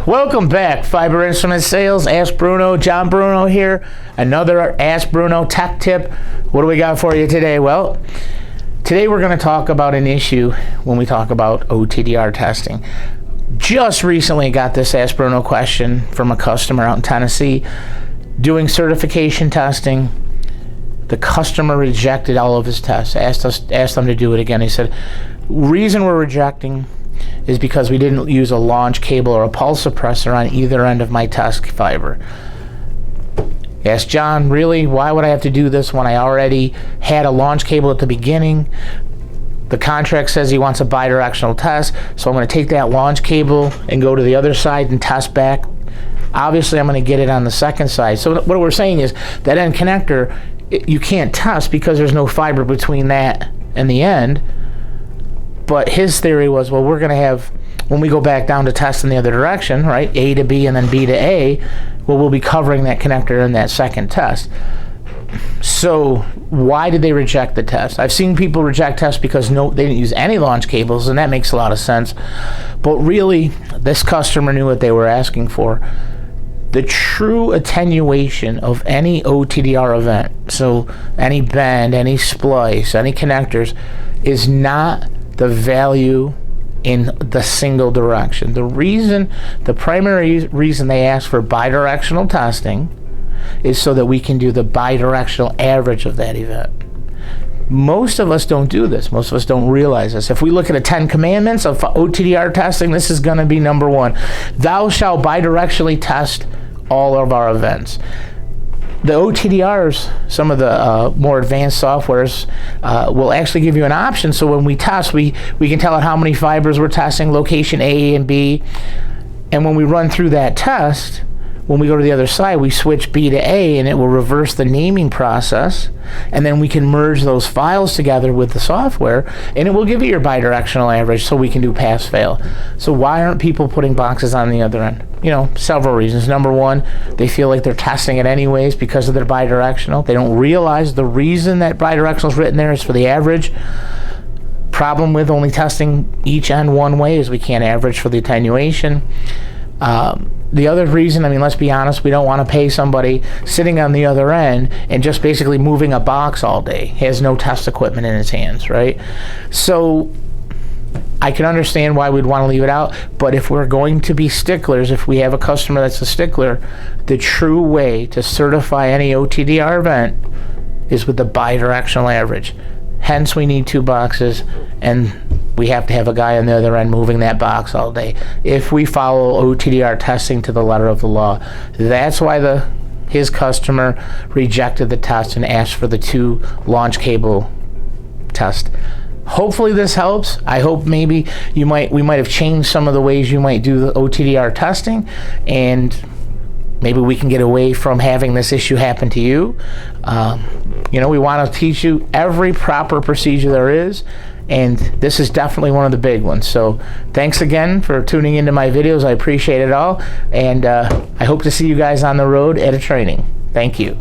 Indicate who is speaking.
Speaker 1: Welcome back, Fiber Instrument Sales. Ask Bruno, John Bruno here. Another Ask Bruno tech tip. What do we got for you today? Well, today we're going to talk about an issue when we talk about OTDR testing. Just recently got this Ask Bruno question from a customer out in Tennessee doing certification testing. The customer rejected all of his tests, asked them to do it again. He said, reason we're rejecting is because we didn't use a launch cable or a pulse suppressor on either end of my test fiber. Asked John, really, why would I have to do this when I already had a launch cable at the beginning? The contract says he wants a bi-directional test, so I'm going to take that launch cable and go to the other side and test back. Obviously, I'm going to get it on the second side. So what we're saying is that end connector, you can't test because there's no fiber between that and the end. But his theory was, well, we're going to have, when we go back down to test in the other direction, right, A to B and then B to A, well, we'll be covering that connector in that second test. So why did they reject the test? I've seen people reject tests because they didn't use any launch cables, and that makes a lot of sense. But really, this customer knew what they were asking for. The true attenuation of any OTDR event, so any bend, any splice, any connectors, is not the value in the single direction. The primary reason they ask for bidirectional testing is so that we can do the bidirectional average of that event. Most of us don't do this. Most of us don't realize this. If we look at the 10 commandments of OTDR testing, this is going to be number one. Thou shalt bidirectionally test all of our events. The OTDRs, some of the more advanced softwares, will actually give you an option. So when we test, we can tell it how many fibers we're testing, location A and B. And when we run through that test, when we go to the other side, we switch B to A, and it will reverse the naming process. And then we can merge those files together with the software, and it will give you your bidirectional average so we can do pass-fail. So why aren't people putting boxes on the other end? You know, several reasons. Number one, they feel like they're testing it anyways because of their bidirectional. They don't realize the reason that bidirectional is written there is for the average. Problem with only testing each end one way is we can't average for the attenuation. The other reason, I mean, let's be honest, we don't want to pay somebody sitting on the other end and just basically moving a box all day. He has no test equipment in his hands, right? So I can understand why we'd want to leave it out, but if we're going to be sticklers, if we have a customer that's a stickler, the true way to certify any OTDR event is with the bidirectional average. Hence, we need two boxes, and we have to have a guy on the other end moving that box all day if we follow OTDR testing to the letter of the law. That's why his customer rejected the test and asked for the two launch cable test. Hopefully this helps. I hope maybe we might have changed some of the ways you might do the OTDR testing, and maybe we can get away from having this issue happen to you. You know, we want to teach you every proper procedure there is, and this is definitely one of the big ones. So thanks again for tuning into my videos. I appreciate it all, and I hope to see you guys on the road at a training. Thank you.